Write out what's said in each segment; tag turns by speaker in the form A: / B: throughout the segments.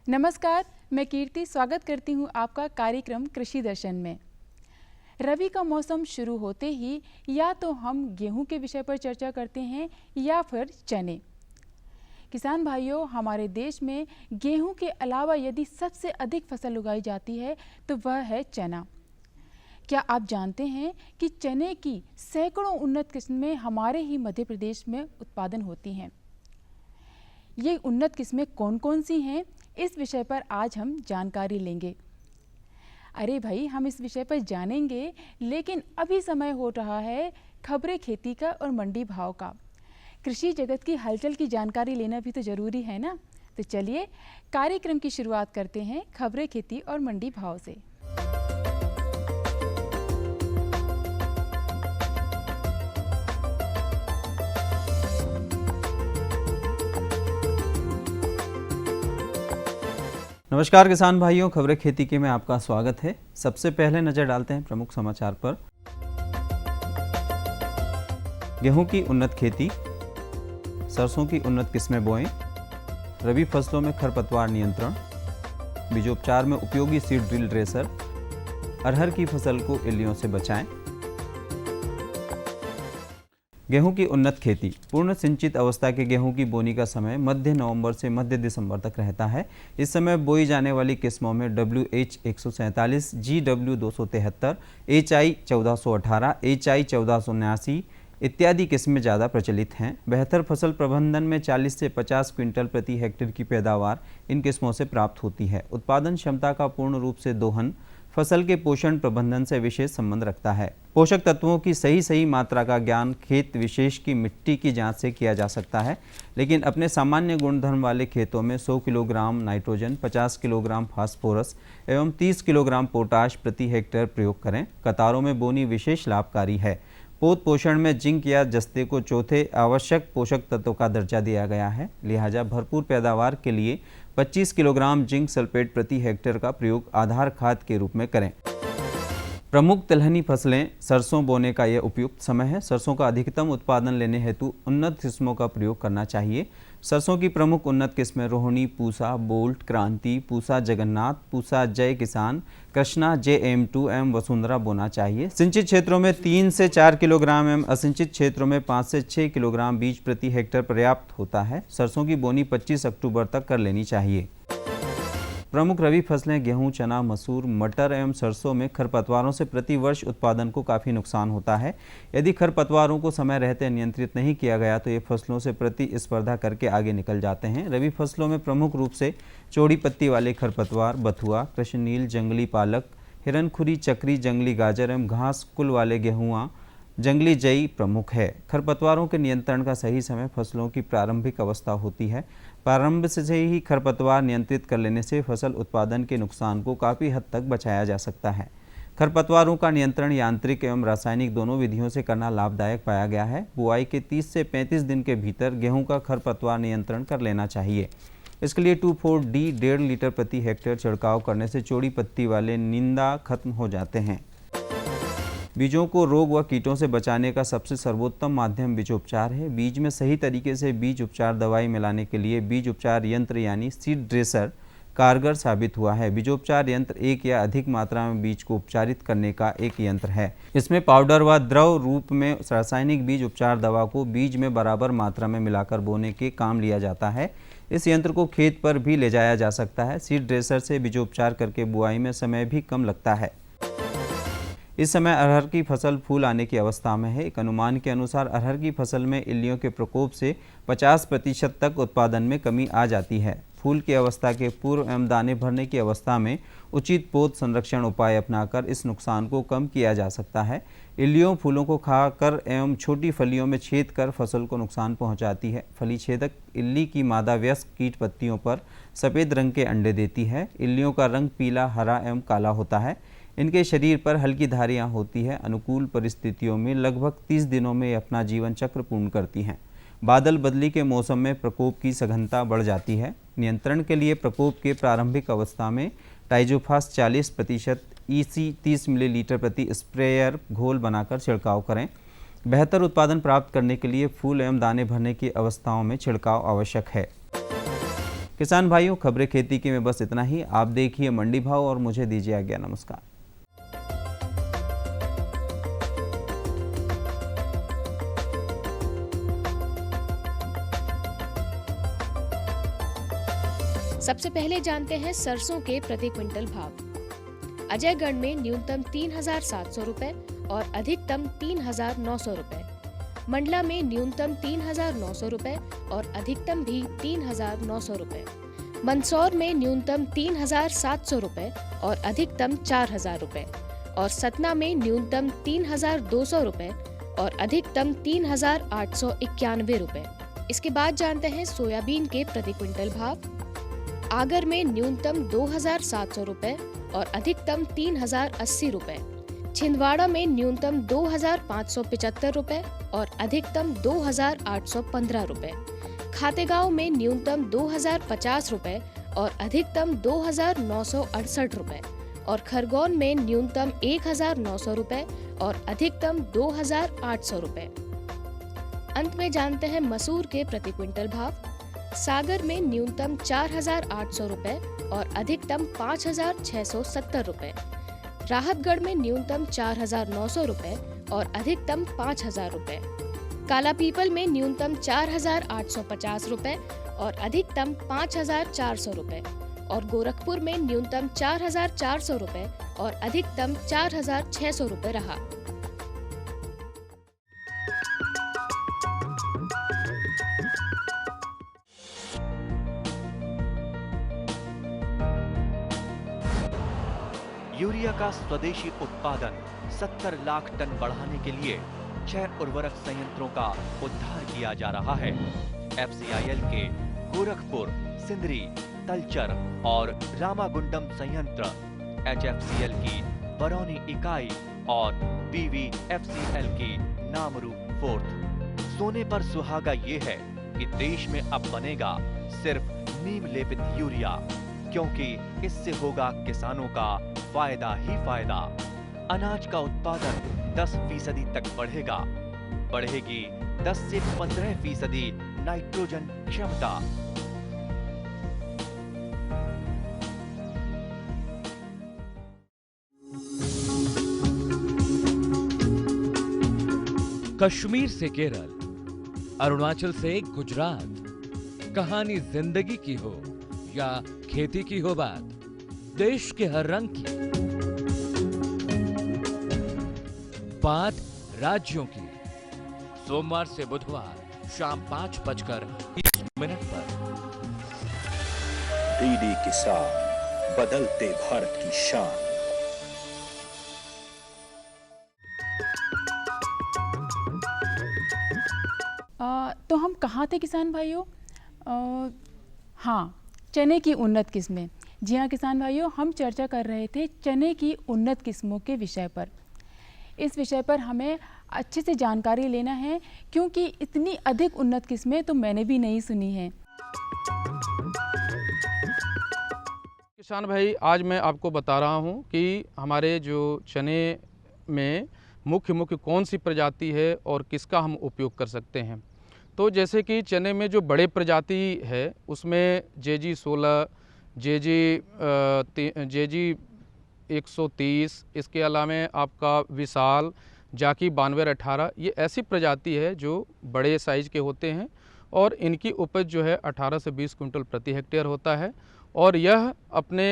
A: नमस्कार, मैं कीर्ति स्वागत करती हूँ आपका कार्यक्रम कृषि दर्शन में। रबी का मौसम शुरू होते ही या तो हम गेहूं के विषय पर चर्चा करते हैं या फिर चने। किसान भाइयों, हमारे देश में गेहूं के अलावा यदि सबसे अधिक फसल उगाई जाती है तो वह है चना। क्या आप जानते हैं कि चने की सैकड़ों उन्नत किस्में हमारे ही मध्य प्रदेश में उत्पादन होती हैं। ये उन्नत किस्में कौन कौन सी हैं, इस विषय पर आज हम जानकारी लेंगे। अरे भाई, हम इस विषय पर जानेंगे, लेकिन अभी समय हो रहा है खबरें खेती का और मंडी भाव का। कृषि जगत की हलचल की जानकारी लेना भी तो जरूरी है ना। तो चलिए कार्यक्रम की शुरुआत करते हैं खबरें खेती और मंडी भाव से।
B: नमस्कार किसान भाइयों, खबरें खेती के में आपका स्वागत है। सबसे पहले नजर डालते हैं प्रमुख समाचार पर। गेहूं की उन्नत खेती, सरसों की उन्नत किस्में बोएं, रबी फसलों में खरपतवार नियंत्रण, बीजोपचार में उपयोगी सीड ड्रिल ड्रेसर, अरहर की फसल को इल्लियों से बचाएं। गेहूं की उन्नत खेती। पूर्ण सिंचित अवस्था के गेहूं की बोनी का समय मध्य नवंबर से मध्य दिसंबर तक रहता है। इस समय बोई जाने वाली किस्मों में WH 147, GW 273, HI 1418, HI 1479 इत्यादि किस्में ज़्यादा प्रचलित हैं। बेहतर फसल प्रबंधन में 40 से 50 क्विंटल प्रति हेक्टेयर की पैदावार इन किस्मों से प्राप्त होती है। उत्पादन क्षमता का पूर्ण रूप से दोहन फसल के पोषण प्रबंधन से विशेष संबंध रखता है। पोषक तत्वों की सही मात्रा का ज्ञान खेत विशेष की मिट्टी की जांच से किया जा सकता है, लेकिन अपने सामान्य गुणधर्म वाले खेतों में 100 किलोग्राम नाइट्रोजन, 50 किलोग्राम फास्फोरस एवं 30 किलोग्राम पोटाश प्रति हेक्टेयर प्रयोग करें। कतारों में बोनी विशेष लाभकारी है। पोत पोषण में जिंक या जस्ते को चौथे आवश्यक पोषक तत्व का दर्जा दिया गया है, लिहाजा भरपूर पैदावार के लिए 25 किलोग्राम जिंक सल्फेट प्रति हेक्टेयर का प्रयोग आधार खाद के रूप में करें। प्रमुख तिलहनी फसलें। सरसों बोने का यह उपयुक्त समय है। सरसों का अधिकतम उत्पादन लेने हेतु उन्नत किस्मों का प्रयोग करना चाहिए। सरसों की प्रमुख उन्नत किस्में रोहिणी, पूसा, बोल्ट, क्रांति, पूसा जगन्नाथ, पूसा जय किसान, कृष्णा JM2 एवं वसुंधरा बोना चाहिए। सिंचित क्षेत्रों में 3 से 4 किलोग्राम एवं असिंचित क्षेत्रों में 5 से 6 किलोग्राम बीज प्रति हेक्टेयर पर्याप्त होता है। सरसों की बोनी 25 अक्टूबर तक कर लेनी चाहिए। प्रमुख रबी फसलें गेहूं, चना, मसूर, मटर एवं सरसों में खरपतवारों से प्रति वर्ष उत्पादन को काफ़ी नुकसान होता है। यदि खरपतवारों को समय रहते नियंत्रित नहीं किया गया तो ये फसलों से प्रतिस्पर्धा करके आगे निकल जाते हैं। रबी फसलों में प्रमुख रूप से चौड़ी पत्ती वाले खरपतवार, बथुआ, कृष्णनील, जंगली पालक, हिरनखुरी, चक्री, जंगली गाजर एवं घास कुल वाले गेहुआ, जंगली जई प्रमुख है। खरपतवारों के नियंत्रण का सही समय फसलों की प्रारंभिक अवस्था होती है। प्रारंभ से ही खरपतवार नियंत्रित कर लेने से फसल उत्पादन के नुकसान को काफ़ी हद तक बचाया जा सकता है। खरपतवारों का नियंत्रण यांत्रिक एवं रासायनिक दोनों विधियों से करना लाभदायक पाया गया है। बुआई के 30 से 35 दिन के भीतर गेहूं का खरपतवार नियंत्रण कर लेना चाहिए। इसके लिए 2,4-D 1.5 लीटर प्रति हेक्टेयर छिड़काव करने से चौड़ी पत्ती वाले निंदा खत्म हो जाते हैं। बीजों को रोग व कीटों से बचाने का सबसे सर्वोत्तम माध्यम बीजोपचार है। बीज में सही तरीके से बीज उपचार दवाई मिलाने के लिए बीज उपचार यंत्र यानी सीड ड्रेसर कारगर साबित हुआ है। बीजोपचार यंत्र एक या अधिक मात्रा में बीज को उपचारित करने का एक यंत्र है। इसमें पाउडर व द्रव रूप में रासायनिक बीज उपचार दवा को बीज में बराबर मात्रा में मिलाकर बोने के काम लिया जाता है। इस यंत्र को खेत पर भी ले जाया जा सकता है। सीड ड्रेसर से बीजोपचार करके बुआई में समय भी कम लगता है। इस समय अरहर की फसल फूल आने की अवस्था में है। एक अनुमान के अनुसार अरहर की फसल में इल्लियों के प्रकोप से 50% तक उत्पादन में कमी आ जाती है। फूल की अवस्था के पूर्व एवं दाने भरने की अवस्था में उचित पोत संरक्षण उपाय अपनाकर इस नुकसान को कम किया जा सकता है। इल्लियों फूलों को खाकर एवं छोटी फलियों में छेद कर फसल को नुकसान पहुंचाती है। फली छेदक इल्ली की मादा वयस्क कीट पत्तियों पर सफ़ेद रंग के अंडे देती है। इल्लियों का रंग पीला, हरा एवं काला होता है। इनके शरीर पर हल्की धारियां होती है। अनुकूल परिस्थितियों में लगभग 30 दिनों में अपना जीवन चक्र पूर्ण करती हैं। बादल बदली के मौसम में प्रकोप की सघनता बढ़ जाती है। नियंत्रण के लिए प्रकोप के प्रारंभिक अवस्था में टाइजोफास 40%, EC 30 मिलीलीटर प्रति स्प्रेयर घोल बनाकर छिड़काव करें। बेहतर उत्पादन प्राप्त करने के लिए फूल एवं दाने भरने की अवस्थाओं में छिड़काव आवश्यक है। किसान भाइयों, खबरें खेती की में बस इतना ही। आप देखिए मंडी भाव और मुझे दीजिए आज्ञा। नमस्कार।
C: सबसे पहले जानते हैं सरसों के प्रति क्विंटल भाव। अजयगढ़ में न्यूनतम 3,700 रुपए और अधिकतम 3,900 रुपए। मंडला में न्यूनतम 3,900 रुपए और अधिकतम भी 3,900 रुपए। मंदसौर में न्यूनतम 3,700 रुपए और अधिकतम 4,000 रुपए और सतना में न्यूनतम 3,200 रुपए और अधिकतम 3,891 रुपए। इसके बाद जानते हैं सोयाबीन के प्रति क्विंटल भाव। आगर में न्यूनतम 2,700 रुपए और अधिकतम 3,080 रुपए। छिंदवाड़ा में न्यूनतम 2,575 रुपए और अधिकतम 2,815 रुपए। खातेगांव में न्यूनतम 2,050 रुपए और अधिकतम 2,968 रुपए और खरगोन में न्यूनतम 1,900 रुपए और अधिकतम 2,800 रुपए। अंत में जानते हैं मसूर के प्रति क्विंटल भाव। सागर में न्यूनतम 4,800 रुपए और अधिकतम 5,670 रुपए। राहतगढ़ में न्यूनतम 4,900 रुपए और अधिकतम 5,000 रुपए। कालापीपल में न्यूनतम 4,850 रुपए और अधिकतम 5,400 रुपए और गोरखपुर में न्यूनतम 4,400 रुपए और अधिकतम 4,600 रुपए रहा।
D: यूरिया का स्वदेशी उत्पादन 70 लाख टन बढ़ाने के लिए 6 उर्वरक संयंत्रों का उद्धार किया जा रहा है। FCIL के गोरखपुर, सिंदरी, तलचर और रामागुंडम संयंत्र, HFCL की बरौनी इकाई और BVFCL की नामरू फोर्थ। सोने पर सुहागा ये है कि देश में अब बनेगा सिर्फ नीम लेपित यूरिया, क्योंकि इससे होगा किसानों का फायदा ही फायदा। अनाज का उत्पादन 10% तक बढ़ेगा। बढ़ेगी 10 से 15% नाइट्रोजन क्षमता।
E: कश्मीर से केरल, अरुणाचल से गुजरात, कहानी जिंदगी की हो या खेती की हो बात, देश के हर रंग की बात राज्यों की। सोमवार से बुधवार शाम 5:30 पर
F: डीडी किसान, बदलते भारत की शान।
A: तो हम कहाँ थे किसान भाइयों? हाँ, चने की उन्नत किस्में। जी हाँ किसान भाइयों, हम चर्चा कर रहे थे चने की उन्नत किस्मों के विषय पर। इस विषय पर हमें अच्छे से जानकारी लेना है, क्योंकि इतनी अधिक उन्नत किस्में तो मैंने भी नहीं सुनी हैं।
G: किसान भाई, आज मैं आपको बता रहा हूँ कि हमारे जो चने में मुख्य कौन सी प्रजाति है और किसका हम उपयोग कर सकते हैं। तो जैसे कि चने में जो बड़े प्रजाति है उसमें JG 16, JG 130, इसके अलावा आपका विशाल, जाकी 9218, ये ऐसी प्रजाति है जो बड़े साइज़ के होते हैं और इनकी उपज जो है 18 से 20 कुंटल प्रति हेक्टेयर होता है और यह अपने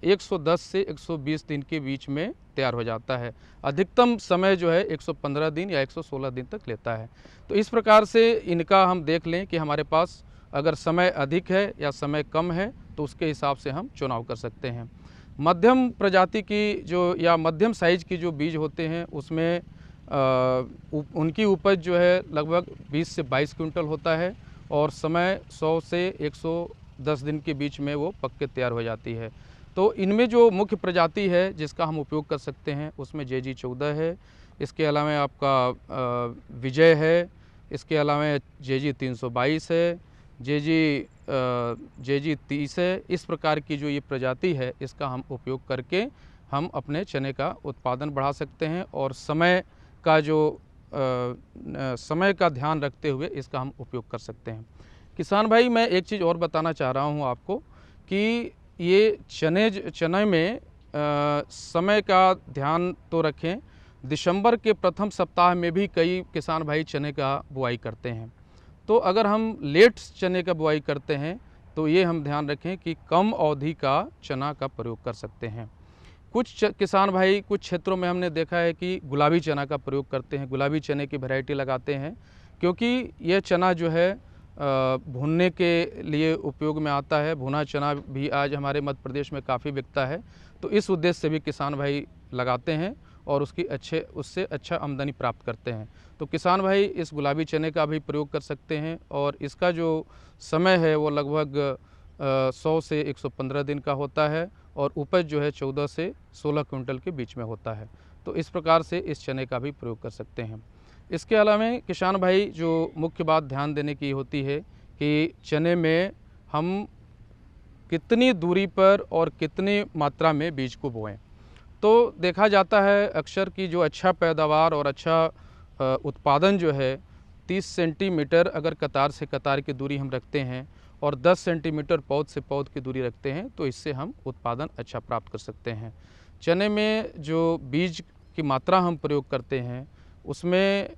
G: 110 से 120 दिन के बीच में तैयार हो जाता है। अधिकतम समय जो है 115 दिन या 116 दिन तक लेता है। तो इस प्रकार से इनका हम देख लें कि हमारे पास अगर समय अधिक है या समय कम है तो उसके हिसाब से हम चुनाव कर सकते हैं। मध्यम प्रजाति की जो या मध्यम साइज की जो बीज होते हैं उसमें उनकी उपज जो है लगभग 20 से 22 क्विंटल होता है और समय 100 से 110 दिन के बीच में वो पक के तैयार हो जाती है। तो इनमें जो मुख्य प्रजाति है जिसका हम उपयोग कर सकते हैं उसमें JG 14 है, इसके अलावा आपका विजय है, इसके अलावा JG 322 है, JG 30 है। इस प्रकार की जो ये प्रजाति है इसका हम उपयोग करके हम अपने चने का उत्पादन बढ़ा सकते हैं और समय का ध्यान रखते हुए इसका हम उपयोग कर सकते हैं। किसान भाई, मैं एक चीज़ और बताना चाह रहा हूँ आपको कि ये चने में समय का ध्यान तो रखें। दिसंबर के प्रथम सप्ताह में भी कई किसान भाई चने का बुआई करते हैं। तो अगर हम लेट चने का बुआई करते हैं तो ये हम ध्यान रखें कि कम अवधि का चना का प्रयोग कर सकते हैं। कुछ किसान भाई कुछ क्षेत्रों में हमने देखा है कि गुलाबी चना का प्रयोग करते हैं, गुलाबी चने की वैरायटी लगाते हैं, क्योंकि यह चना जो है भुनने के लिए उपयोग में आता है। भुना चना भी आज हमारे मध्य प्रदेश में काफ़ी बिकता है, तो इस उद्देश्य से भी किसान भाई लगाते हैं और उससे अच्छा आमदनी प्राप्त करते हैं। तो किसान भाई इस गुलाबी चने का भी प्रयोग कर सकते हैं और इसका जो समय है वो लगभग 100 से 115 दिन का होता है और उपज जो है 14 से 16 क्विंटल के बीच में होता है। तो इस प्रकार से इस चने का भी प्रयोग कर सकते हैं। इसके अलावा किसान भाई जो मुख्य बात ध्यान देने की होती है कि चने में हम कितनी दूरी पर और कितनी मात्रा में बीज को बोएं। तो देखा जाता है अक्सर कि जो अच्छा पैदावार और अच्छा उत्पादन जो है 30 सेंटीमीटर अगर कतार से कतार की दूरी हम रखते हैं और 10 सेंटीमीटर पौध से पौध की दूरी रखते हैं तो इससे हम उत्पादन अच्छा प्राप्त कर सकते हैं। चने में जो बीज की मात्रा हम प्रयोग करते हैं उसमें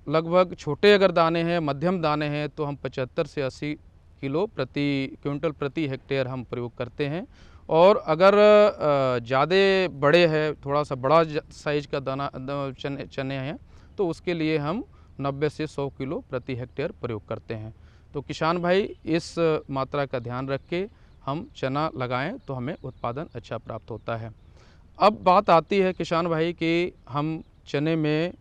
G: लगभग छोटे अगर दाने हैं, मध्यम दाने हैं तो हम 75 से 80 किलो प्रति क्विंटल प्रति हेक्टेयर हम प्रयोग करते हैं। और अगर ज़्यादा बड़े हैं, थोड़ा सा बड़ा साइज का दाना चने हैं तो उसके लिए हम 90 से 100 किलो प्रति हेक्टेयर प्रयोग करते हैं। तो किसान भाई इस मात्रा का ध्यान रख के हम चना लगाएं तो हमें उत्पादन अच्छा प्राप्त होता है। अब बात आती है किसान भाई कि हम चने में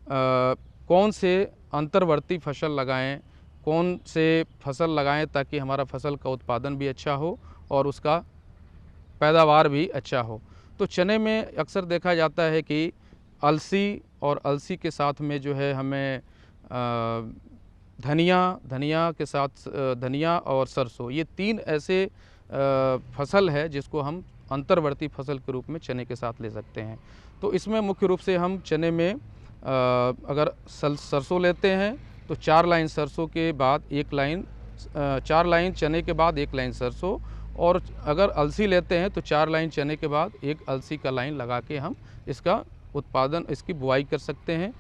G: कौन से अंतर्वर्ती फसल लगाएं, कौन से फसल लगाएं ताकि हमारा फसल का उत्पादन भी अच्छा हो और उसका पैदावार भी अच्छा हो। तो चने में अक्सर देखा जाता है कि अलसी और अलसी के साथ में जो है हमें धनिया के साथ धनिया और सरसों, ये 3 ऐसे फसल है जिसको हम अंतर्वर्ती फसल के रूप में चने के साथ ले सकते हैं। तो इसमें मुख्य रूप से हम चने में अगर सरसों लेते हैं तो 4 लाइन सरसों के बाद 1 लाइन 4 लाइन चने के बाद 1 लाइन सरसों, और अगर अलसी लेते हैं तो 4 लाइन चने के बाद 1 अलसी का लाइन लगा के हम इसका उत्पादन, इसकी बुआई कर सकते हैं।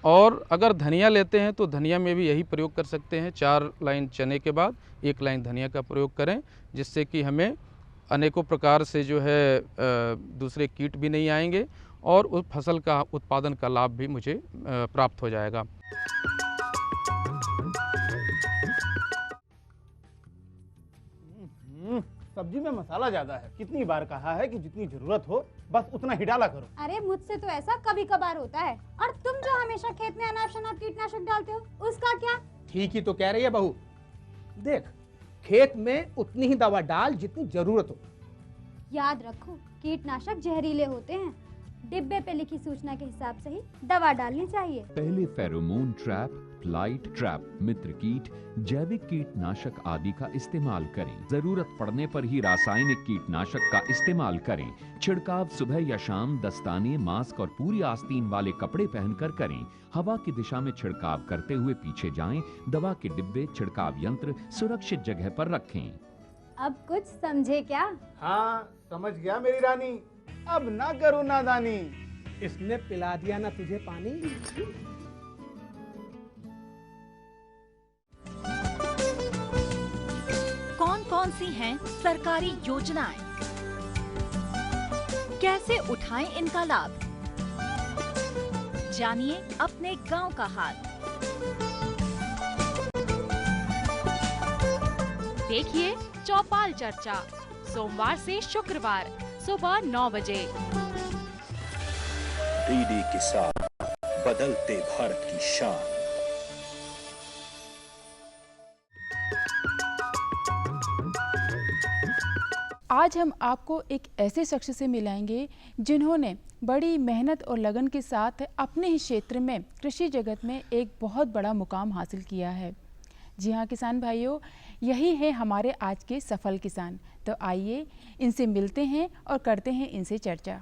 G: और अगर धनिया लेते हैं तो धनिया में भी यही प्रयोग कर सकते हैं, 4 लाइन चने के बाद 1 लाइन धनिया का प्रयोग करें, जिससे कि हमें अनेकों प्रकार से जो है दूसरे कीट भी नहीं आएंगे और उस फसल का उत्पादन का लाभ भी मुझे प्राप्त हो जाएगा।
H: सब्जी में मसाला ज्यादा है। कितनी बार कहा है कि जितनी जरूरत हो बस उतना ही डाला करो।
I: अरे मुझसे तो ऐसा कभी कभार होता है। और तुम जो हमेशा खेत में अनाप शनाप कीटनाशक डालते हो उसका क्या?
H: ठीक ही तो कह रही है बहू। देख, खेत में उतनी ही दवा डाल जितनी जरूरत हो।
I: याद रखो, कीटनाशक जहरीले होते हैं। डिब्बे पे लिखी सूचना के हिसाब से ही दवा डालनी चाहिए।
J: पहले फेरोमोन ट्रैप, फ्लाइट ट्रैप, मित्र कीट, जैविक कीटनाशक आदि का इस्तेमाल करें। जरूरत पड़ने पर ही रासायनिक कीटनाशक का इस्तेमाल करें। छिड़काव सुबह या शाम दस्ताने, मास्क और पूरी आस्तीन वाले कपड़े पहनकर करें। हवा की दिशा में छिड़काव करते हुए पीछे जाएं। दवा के डिब्बे, छिड़काव यंत्र सुरक्षित जगह पर रखें।
I: अब कुछ समझे क्या?
H: हाँ, समझ गया मेरी रानी। अब ना करो नादानी। इसने पिला दिया ना तुझे पानी।
K: कौन कौन सी हैं सरकारी योजनाएं? कैसे उठाएं इनका लाभ? जानिए अपने गांव का हाल।
L: देखिए चौपाल चर्चा, सोमवार से शुक्रवार सुबह 9 बजे।
F: डीडी किसान, बदलते भारत की शान।
A: आज हम आपको एक ऐसे शख्स से मिलाएंगे जिन्होंने बड़ी मेहनत और लगन के साथ अपने ही क्षेत्र में कृषि जगत में एक बहुत बड़ा मुकाम हासिल किया है। जी हाँ किसान भाइयों, यही है हमारे आज के सफल किसान। तो आइए इनसे मिलते हैं और करते हैं इनसे चर्चा।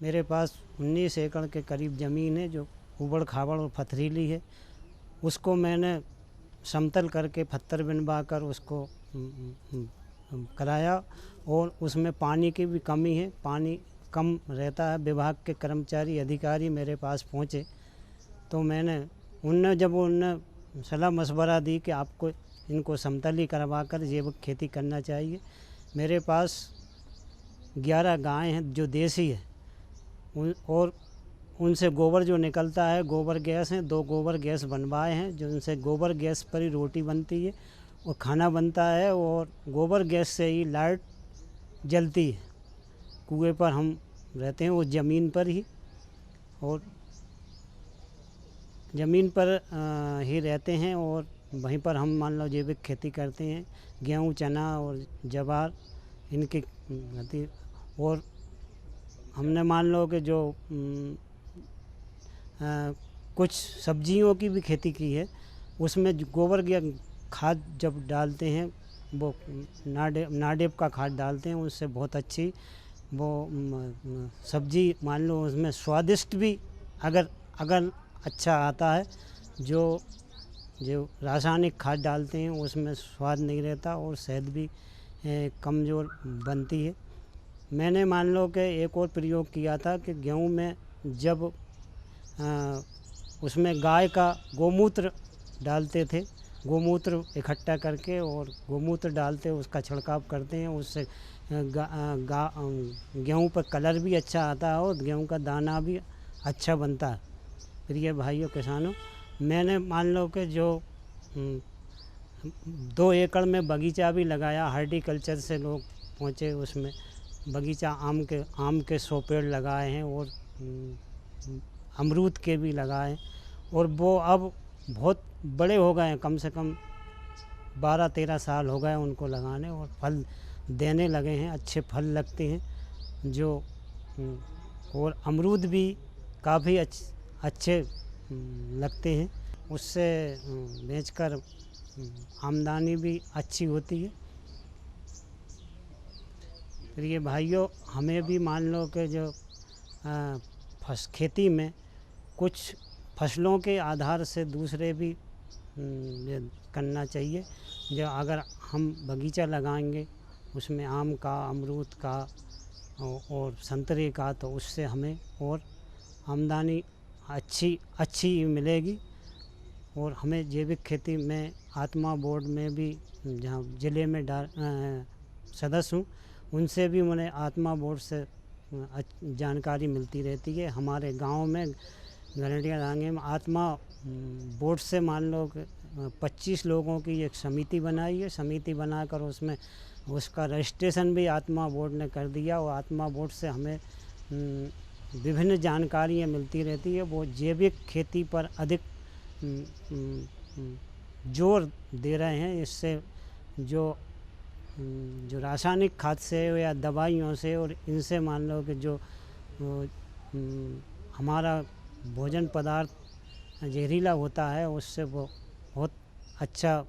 M: मेरे पास 19 एकड़ के करीब ज़मीन है जो उबड़ खाबड़ और पथरीली है। उसको मैंने समतल करके पत्थर बनवा कर उसको कराया और उसमें पानी की भी कमी है, पानी कम रहता है। विभाग के कर्मचारी अधिकारी मेरे पास पहुँचे तो उनने सलाह मशवरा दी कि आपको इनको समतल ही करवा कर जैविक खेती करना चाहिए। मेरे पास 11 गायें हैं जो देसी है और उनसे गोबर जो निकलता है, गोबर गैस हैं, 2 गोबर गैस बनवाए हैं जो उनसे गोबर गैस पर ही रोटी बनती है और खाना बनता है और गोबर गैस से ही लाइट जलती है। कुएं पर हम रहते हैं वो ज़मीन पर ही, और ज़मीन पर ही रहते हैं और वहीं पर हम मान लो जैविक खेती करते हैं। गेहूँ, चना और ज्वार इनकी खेती, और हमने मान लो कि जो कुछ सब्जियों की भी खेती की है। उसमें गोबर गैस खाद जब डालते हैं वो नाडेप का खाद डालते हैं, उससे बहुत अच्छी वो सब्जी मान लो उसमें स्वादिष्ट भी अगर अच्छा आता है। जो रासायनिक खाद डालते हैं उसमें स्वाद नहीं रहता और सेहत भी कमज़ोर बनती है। मैंने मान लो कि एक और प्रयोग किया था कि गेहूं में जब उसमें गाय का गोमूत्र डालते थे, गोमूत्र इकट्ठा करके और गोमूत्र डालते उसका छिड़काव करते हैं, उससे गेहूं पर कलर भी अच्छा आता है और गेहूं का दाना भी अच्छा बनता है। प्रिय भाइयों किसानों, मैंने मान लो कि जो 2 एकड़ में बगीचा भी लगाया। हार्टिकल्चर से लोग पहुँचे, उसमें बगीचा आम के 100 पेड़ लगाए हैं और अमरूद के भी लगाए और वो अब बहुत बड़े हो गए हैं। कम से कम 12-13 साल हो गए उनको लगाने और फल देने लगे हैं, अच्छे फल लगते हैं जो, और अमरूद भी काफ़ी अच्छे लगते हैं। उससे बेचकर आमदनी भी अच्छी होती है। प्रिय भाइयों, हमें भी मान लो कि जो खेती में कुछ फसलों के आधार से दूसरे भी करना चाहिए। जो अगर हम बगीचा लगाएंगे उसमें आम का, अमरूद का और संतरे का, तो उससे हमें और आमदनी अच्छी मिलेगी। और हमें जैविक खेती में आत्मा बोर्ड में भी, जहाँ ज़िले में सदस्य हूँ, उनसे भी मैंने आत्मा बोर्ड से जानकारी मिलती रहती है। हमारे गांव में गरंडिया डांगे में आत्मा बोर्ड से मान लो 25 लोगों की एक समिति बनाई है। समिति बनाकर उसमें उसका रजिस्ट्रेशन भी आत्मा बोर्ड ने कर दिया और आत्मा बोर्ड से हमें विभिन्न जानकारियाँ मिलती रहती है। वो जैविक खेती पर अधिक जोर दे रहे हैं। इससे जो रासायनिक खाद से या दवाइयों से और इनसे मान लो कि जो हमारा भोजन पदार्थ जहरीला होता है, उससे वो बहुत अच्छा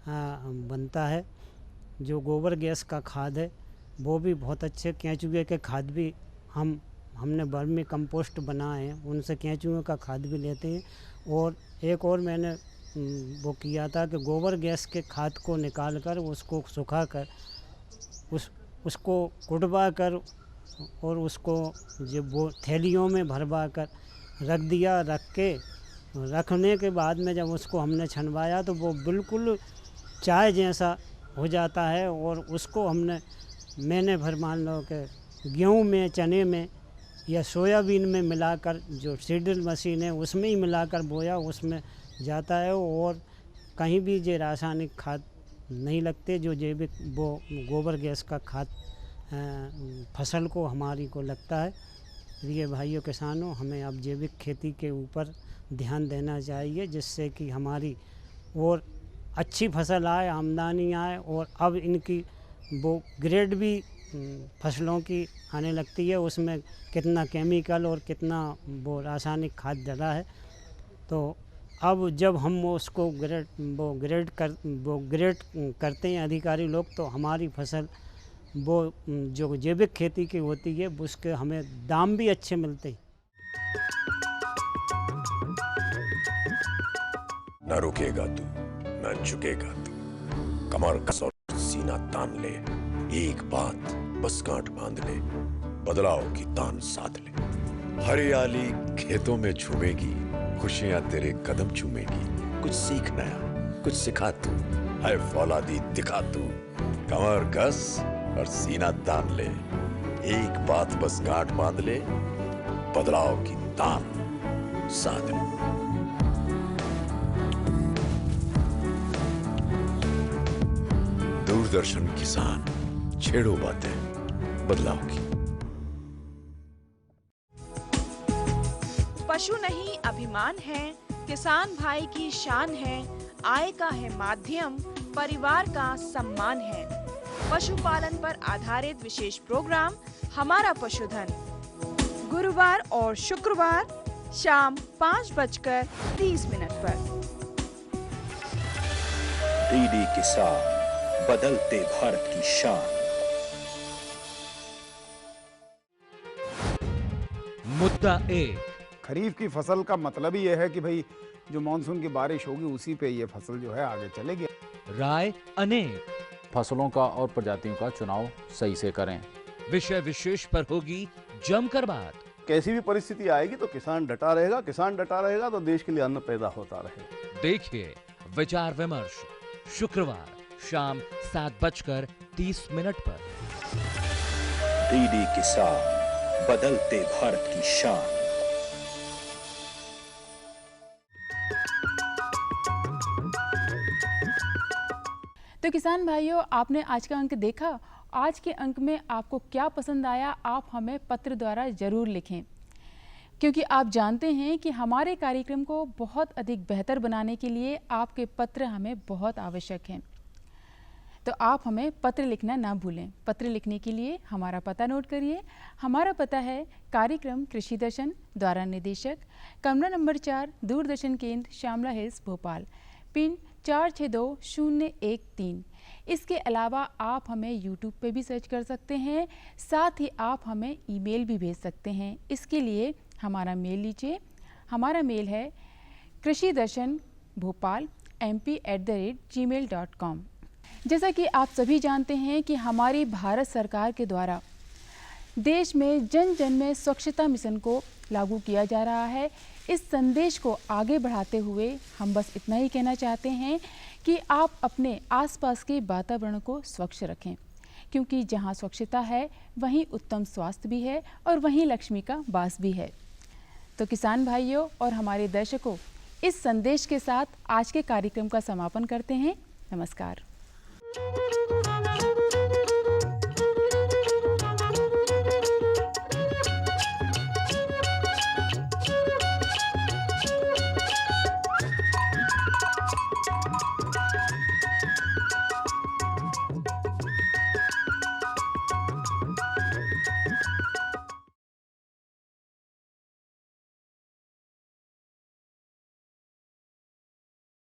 M: बनता है। जो गोबर गैस का खाद है वो भी बहुत अच्छे, केंचुए के खाद भी हमने वर्मी कंपोस्ट बनाए हैं, उनसे केंचुए का खाद भी लेते हैं। और एक और मैंने वो किया था कि गोबर गैस के खाद को निकाल कर उसको सुखा कर उसको कुटवा कर और उसको जब वो थैलियों में भरवा कर रख दिया। रखने के बाद में जब उसको हमने छनवाया तो वो बिल्कुल चाय जैसा हो जाता है। और उसको मैंने भर मान लो कि गेहूं में, चने में या सोयाबीन में मिलाकर, जो सीडल मशीन है उसमें ही मिलाकर बोया, उसमें जाता है। और कहीं भी जो रासायनिक खाद नहीं लगते, जो जैविक वो गोबर गैस का खाद फसल को हमारी को लगता है। प्रिय भाइयों किसानों, हमें अब जैविक खेती के ऊपर ध्यान देना चाहिए, जिससे कि हमारी और अच्छी फसल आए, आमदनी आए। और अब इनकी वो ग्रेड भी फसलों की आने लगती है, उसमें कितना केमिकल और कितना वो रासायनिक खाद डला है। तो अब जब हम उसको ग्रेड करते हैं अधिकारी लोग, तो हमारी फसल वो जो जैविक खेती की होती है उसके हमें दाम भी अच्छे मिलते हैं।
F: न रुकेगा तू, न झुकेगा तू। कमर कस और सीना तान ले, एक बात बस गांठ बांध ले, बदलाव की तान साध ले। हरियाली खेतों में झूमेगी, खुशियां तेरे कदम चूमेगी। कुछ सीख नया, कुछ सिखा तू, है फौलादी दिखा तू। कमर कस और सीना तान ले, एक बात बस गांठ बांध ले, बदलाव की तान साध ले। दूरदर्शन किसान, छेड़ो बातें बदलाव की।
N: पशु नहीं अभिमान है, किसान भाई की शान है। आय का है माध्यम, परिवार का सम्मान है। पशुपालन पर आधारित विशेष प्रोग्राम हमारा पशुधन, गुरुवार और शुक्रवार शाम 5:30 पर।
F: डीडी किसान, बदलते भारत की शान।
E: मुद्दा एक,
H: खरीफ की फसल का मतलब ही यह है कि भाई जो मानसून की बारिश होगी उसी पे ये फसल जो है आगे चलेगी।
E: राय अनेक,
O: फसलों का और प्रजातियों का चुनाव सही से करें।
E: विषय विशेष पर होगी जमकर बात।
P: कैसी भी परिस्थिति आएगी तो किसान डटा रहेगा, किसान डटा रहेगा तो देश के लिए अन्न पैदा होता रहेगा।
E: देखिए विचार विमर्श शुक्रवार शाम 7:30 पर।
F: डीडी किसान, बदलते भारत की शान।
A: तो किसान भाइयों, आपने आज का अंक देखा। आज के अंक में आपको क्या पसंद आया, आप हमें पत्र द्वारा ज़रूर लिखें, क्योंकि आप जानते हैं कि हमारे कार्यक्रम को बहुत अधिक बेहतर बनाने के लिए आपके पत्र हमें बहुत आवश्यक हैं। तो आप हमें पत्र लिखना ना भूलें। पत्र लिखने के लिए हमारा पता नोट करिए। हमारा पता है कार्यक्रम कृषि दर्शन, द्वारा निदेशक, कमरा नंबर 4, दूरदर्शन केंद्र, श्यामला हिल्स, भोपाल, पिन 462013। इसके अलावा आप हमें YouTube पे भी सर्च कर सकते हैं। साथ ही आप हमें ईमेल भी भेज सकते हैं। इसके लिए हमारा मेल लीजिए। हमारा मेल है krishidarshanbhopal@gmail.com। जैसा कि आप सभी जानते हैं कि हमारी भारत सरकार के द्वारा देश में जन जन में स्वच्छता मिशन को लागू किया जा रहा है। इस संदेश को आगे बढ़ाते हुए हम बस इतना ही कहना चाहते हैं कि आप अपने आसपास के वातावरण को स्वच्छ रखें, क्योंकि जहां स्वच्छता है वहीं उत्तम स्वास्थ्य भी है और वहीं लक्ष्मी का वास भी है। तो किसान भाइयों और हमारे दर्शकों, इस संदेश के साथ आज के कार्यक्रम का समापन करते हैं। नमस्कार।